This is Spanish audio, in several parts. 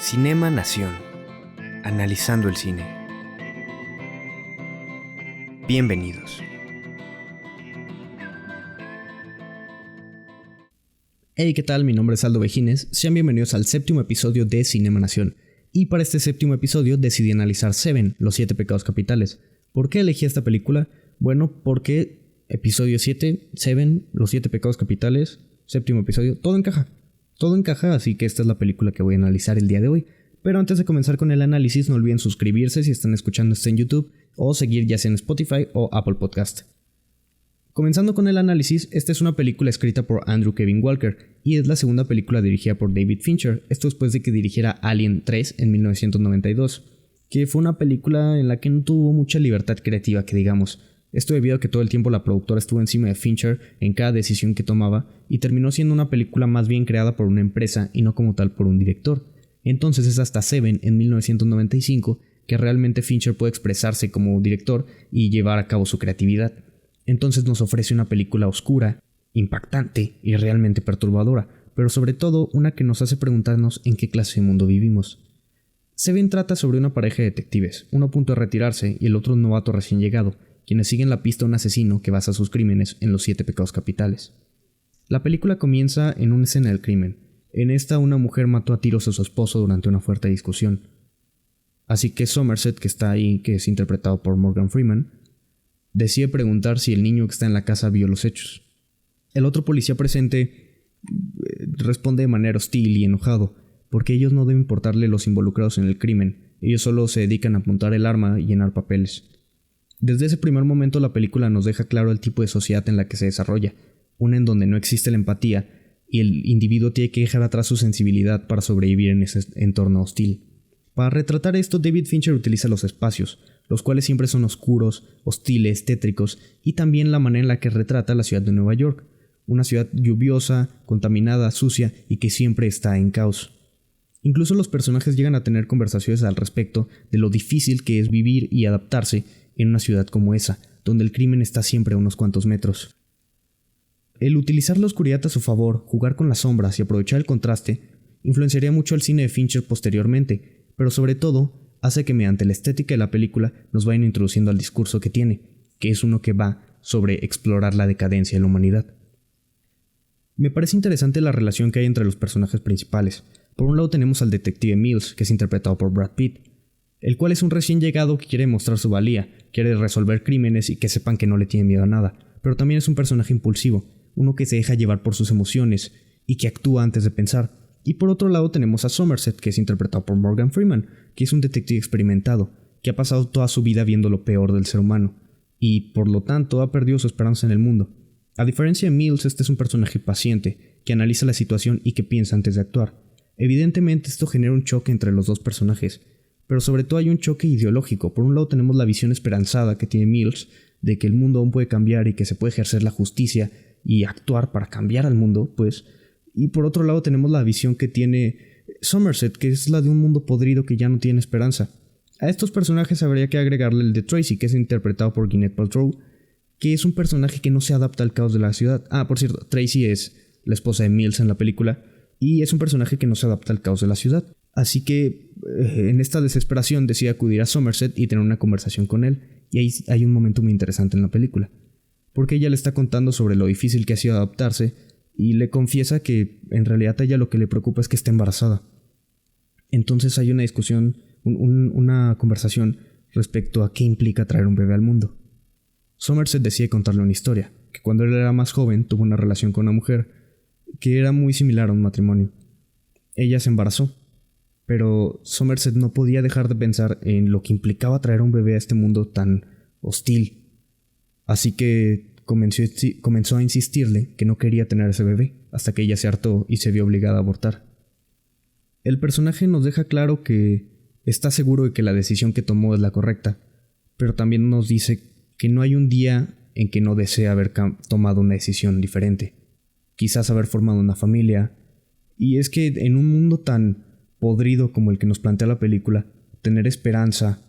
Cinema Nación, analizando el cine. Bienvenidos. Hey, ¿qué tal? Mi nombre es Aldo Vejines. Sean bienvenidos al séptimo episodio de Cinema Nación. Y para este séptimo episodio decidí analizar Seven, los 7 pecados capitales. ¿Por qué elegí esta película? Bueno, porque episodio 7, Seven, los 7 pecados capitales, séptimo episodio, todo encaja. Todo encaja, así que esta es la película que voy a analizar el día de hoy. Pero antes de comenzar con el análisis, no olviden suscribirse si están escuchando esto en YouTube, o seguir ya sea en Spotify o Apple Podcast. Comenzando con el análisis, esta es una película escrita por Andrew Kevin Walker, y es la segunda película dirigida por David Fincher, esto después de que dirigiera Alien 3 en 1992, que fue una película en la que no tuvo mucha libertad creativa, que digamos. Esto debido a que todo el tiempo la productora estuvo encima de Fincher en cada decisión que tomaba, y terminó siendo una película más bien creada por una empresa y no como tal por un director. Entonces es hasta Seven en 1995 que realmente Fincher puede expresarse como director y llevar a cabo su creatividad. Entonces nos ofrece una película oscura, impactante y realmente perturbadora, pero sobre todo una que nos hace preguntarnos en qué clase de mundo vivimos. Seven trata sobre una pareja de detectives, uno a punto de retirarse y el otro un novato recién llegado, quienes siguen la pista a un asesino que basa sus crímenes en los 7 pecados capitales. La película comienza en una escena del crimen. En esta, una mujer mató a tiros a su esposo durante una fuerte discusión. Así que Somerset, que está ahí, que es interpretado por Morgan Freeman, decide preguntar si el niño que está en la casa vio los hechos. El otro policía presente responde de manera hostil y enojado, porque a ellos no debe importarle los involucrados en el crimen, ellos solo se dedican a apuntar el arma y llenar papeles. Desde ese primer momento la película nos deja claro el tipo de sociedad en la que se desarrolla, una en donde no existe la empatía y el individuo tiene que dejar atrás su sensibilidad para sobrevivir en ese entorno hostil. Para retratar esto, David Fincher utiliza los espacios, los cuales siempre son oscuros, hostiles, tétricos, y también la manera en la que retrata la ciudad de Nueva York, una ciudad lluviosa, contaminada, sucia y que siempre está en caos. Incluso los personajes llegan a tener conversaciones al respecto de lo difícil que es vivir y adaptarse en una ciudad como esa, donde el crimen está siempre a unos cuantos metros. El utilizar la oscuridad a su favor, jugar con las sombras y aprovechar el contraste, influenciaría mucho al cine de Fincher posteriormente, pero sobre todo hace que mediante la estética de la película nos vayan introduciendo al discurso que tiene, que es uno que va sobre explorar la decadencia de la humanidad. Me parece interesante la relación que hay entre los personajes principales. Por un lado tenemos al detective Mills, que es interpretado por Brad Pitt, el cual es un recién llegado que quiere mostrar su valía, quiere resolver crímenes y que sepan que no le tiene miedo a nada, pero también es un personaje impulsivo, uno que se deja llevar por sus emociones y que actúa antes de pensar. Y por otro lado tenemos a Somerset, que es interpretado por Morgan Freeman, que es un detective experimentado, que ha pasado toda su vida viendo lo peor del ser humano, y por lo tanto ha perdido su esperanza en el mundo. A diferencia de Mills, este es un personaje paciente, que analiza la situación y que piensa antes de actuar. Evidentemente esto genera un choque entre los dos personajes, pero sobre todo hay un choque ideológico. Por un lado tenemos la visión esperanzada que tiene Mills, de que el mundo aún puede cambiar y que se puede ejercer la justicia y actuar para cambiar al mundo, pues. Y por otro lado tenemos la visión que tiene Somerset, que es la de un mundo podrido que ya no tiene esperanza. A estos personajes habría que agregarle el de Tracy, que es interpretado por Gwyneth Paltrow, que es un personaje que no se adapta al caos de la ciudad. Por cierto, Tracy es la esposa de Mills en la película, y es un personaje que no se adapta al caos de la ciudad. Así que en esta desesperación decide acudir a Somerset y tener una conversación con él, y ahí hay un momento muy interesante en la película, porque ella le está contando sobre lo difícil que ha sido adaptarse y le confiesa que en realidad a ella lo que le preocupa es que esté embarazada. Entonces hay una discusión, una conversación respecto a qué implica traer un bebé al mundo. Somerset decide contarle una historia, que cuando él era más joven tuvo una relación con una mujer que era muy similar a un matrimonio. Ella se embarazó, pero Somerset no podía dejar de pensar en lo que implicaba traer un bebé a este mundo tan hostil. Así que comenzó a insistirle que no quería tener ese bebé, hasta que ella se hartó y se vio obligada a abortar. El personaje nos deja claro que está seguro de que la decisión que tomó es la correcta, pero también nos dice que no hay un día en que no desee haber tomado una decisión diferente, quizás haber formado una familia. Y es que en un mundo tan podrido como el que nos plantea la película, tener esperanza,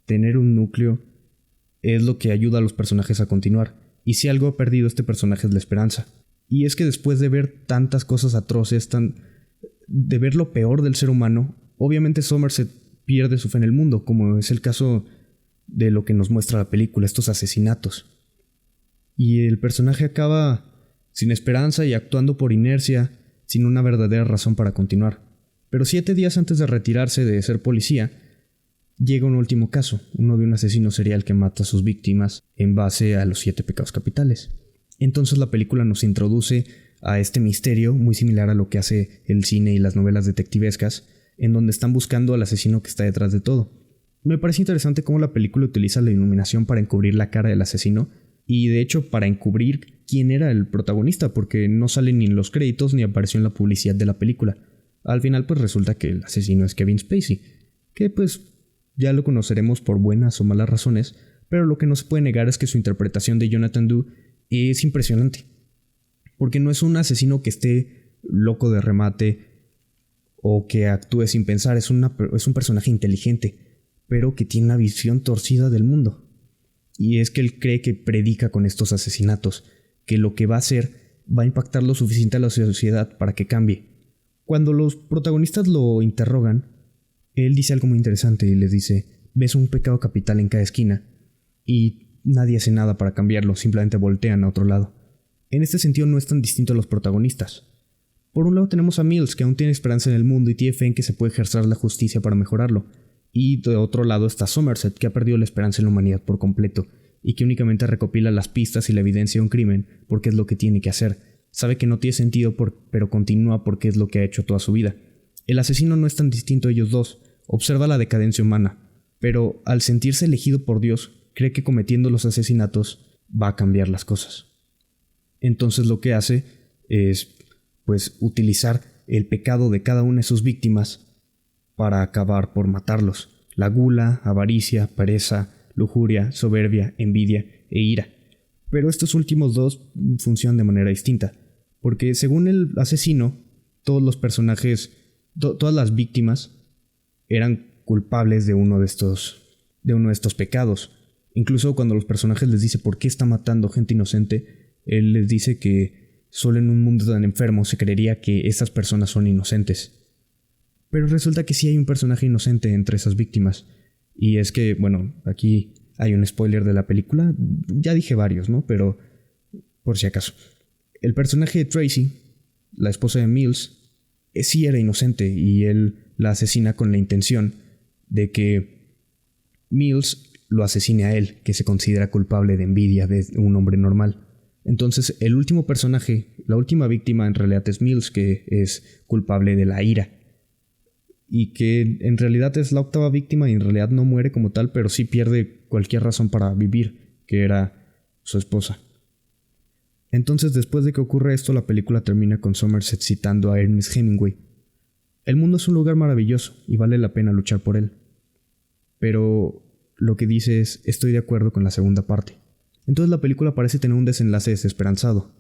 tener un núcleo, es lo que ayuda a los personajes a continuar. Y si algo ha perdido este personaje es la esperanza. Y es que después de ver tantas cosas atroces, de ver lo peor del ser humano, obviamente Somerset pierde su fe en el mundo, como es el caso de lo que nos muestra la película, estos asesinatos. Y el personaje acaba sin esperanza y actuando por inercia, sin una verdadera razón para continuar. Pero 7 días antes de retirarse de ser policía, llega un último caso, uno de un asesino serial que mata a sus víctimas en base a los 7 pecados capitales. Entonces la película nos introduce a este misterio muy similar a lo que hace el cine y las novelas detectivescas, en donde están buscando al asesino que está detrás de todo. Me parece interesante cómo la película utiliza la iluminación para encubrir la cara del asesino, y de hecho para encubrir quién era el protagonista, porque no sale ni en los créditos ni apareció en la publicidad de la película. Al final pues resulta que el asesino es Kevin Spacey, que pues ya lo conoceremos por buenas o malas razones, pero lo que no se puede negar es que su interpretación de Jonathan Due es impresionante, porque no es un asesino que esté loco de remate o que actúe sin pensar, es un personaje inteligente, pero que tiene una visión torcida del mundo. Y es que él cree que predica con estos asesinatos, que lo que va a hacer va a impactar lo suficiente a la sociedad para que cambie. Cuando los protagonistas lo interrogan, él dice algo muy interesante y les dice: ves un pecado capital en cada esquina, y nadie hace nada para cambiarlo, simplemente voltean a otro lado. En este sentido no es tan distinto a los protagonistas. Por un lado tenemos a Mills, que aún tiene esperanza en el mundo y tiene fe en que se puede ejercer la justicia para mejorarlo. Y de otro lado está Somerset, que ha perdido la esperanza en la humanidad por completo, y que únicamente recopila las pistas y la evidencia de un crimen porque es lo que tiene que hacer. Sabe que no tiene sentido, pero continúa porque es lo que ha hecho toda su vida. El asesino no es tan distinto a ellos dos, observa la decadencia humana, pero al sentirse elegido por Dios, cree que cometiendo los asesinatos va a cambiar las cosas. Entonces lo que hace es utilizar el pecado de cada una de sus víctimas para acabar por matarlos. La gula, avaricia, pereza, lujuria, soberbia, envidia e ira. Pero estos últimos dos funcionan de manera distinta, porque según el asesino, todos los personajes, todas las víctimas eran culpables de uno de estos pecados. Incluso cuando los personajes les dice por qué está matando gente inocente, él les dice que solo en un mundo tan enfermo se creería que estas personas son inocentes. Pero resulta que sí hay un personaje inocente entre esas víctimas. Y es que, bueno, aquí hay un spoiler de la película. Ya dije varios, ¿no? Pero por si acaso. El personaje de Tracy, la esposa de Mills, sí era inocente y él la asesina con la intención de que Mills lo asesine a él, que se considera culpable de envidia de un hombre normal. Entonces el último personaje, la última víctima en realidad es Mills, que es culpable de la ira. Y que en realidad es la octava víctima y en realidad no muere como tal, pero sí pierde cualquier razón para vivir, que era su esposa. Entonces después de que ocurre esto, la película termina con Somerset citando a Ernest Hemingway. El mundo es un lugar maravilloso y vale la pena luchar por él. Pero lo que dice es: estoy de acuerdo con la segunda parte. Entonces la película parece tener un desenlace desesperanzado,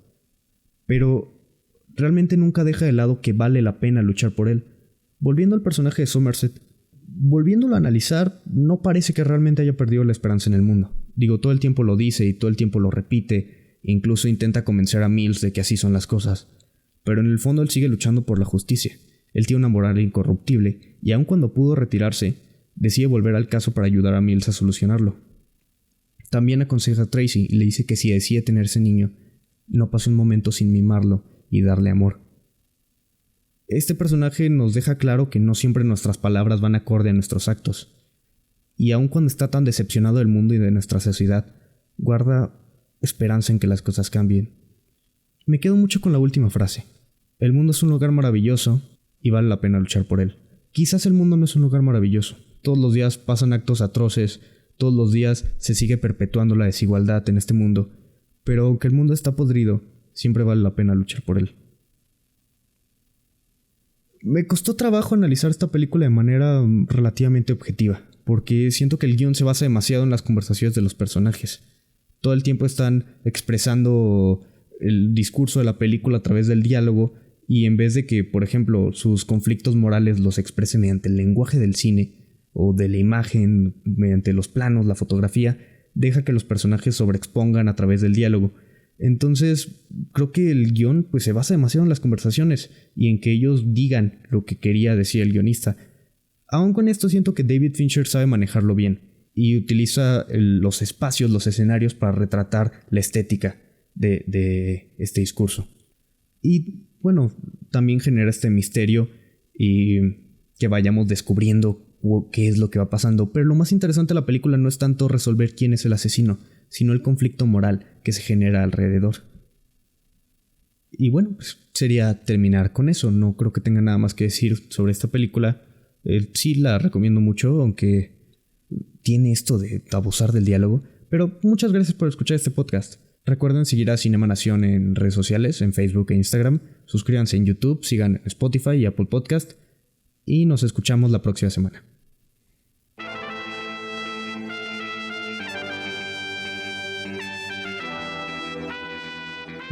pero realmente nunca deja de lado que vale la pena luchar por él. Volviendo al personaje de Somerset, volviéndolo a analizar, no parece que realmente haya perdido la esperanza en el mundo. Digo, todo el tiempo lo dice y todo el tiempo lo repite, e incluso intenta convencer a Mills de que así son las cosas. Pero en el fondo él sigue luchando por la justicia. Él tiene una moral incorruptible, y aun cuando pudo retirarse, decide volver al caso para ayudar a Mills a solucionarlo. También aconseja a Tracy y le dice que si decide tener ese niño, no pase un momento sin mimarlo y darle amor. Este personaje nos deja claro que no siempre nuestras palabras van acorde a nuestros actos. Y aun cuando está tan decepcionado del mundo y de nuestra sociedad, guarda esperanza en que las cosas cambien. Me quedo mucho con la última frase. El mundo es un lugar maravilloso y vale la pena luchar por él. Quizás el mundo no es un lugar maravilloso. Todos los días pasan actos atroces, todos los días se sigue perpetuando la desigualdad en este mundo, pero aunque el mundo está podrido, siempre vale la pena luchar por él. Me costó trabajo analizar esta película de manera relativamente objetiva, porque siento que el guión se basa demasiado en las conversaciones de los personajes. Todo el tiempo están expresando el discurso de la película a través del diálogo, y en vez de que, por ejemplo, sus conflictos morales los exprese mediante el lenguaje del cine o de la imagen, mediante los planos, la fotografía, deja que los personajes sobreexpongan a través del diálogo. Entonces, creo que el guión se basa demasiado en las conversaciones y en que ellos digan lo que quería decir el guionista. Aún con esto siento que David Fincher sabe manejarlo bien y utiliza los espacios, los escenarios para retratar la estética de este discurso. Y bueno, también genera este misterio y que vayamos descubriendo qué es lo que va pasando. Pero lo más interesante de la película no es tanto resolver quién es el asesino, sino el conflicto moral que se genera alrededor. Y bueno, pues sería terminar con eso. No creo que tenga nada más que decir sobre esta película. Sí la recomiendo mucho, aunque tiene esto de abusar del diálogo. Pero muchas gracias por escuchar este podcast. Recuerden seguir a Cinema Nación en redes sociales, en Facebook e Instagram. Suscríbanse en YouTube, sigan Spotify y Apple Podcast. Y nos escuchamos la próxima semana.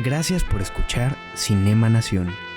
Gracias por escuchar Cinema Nación.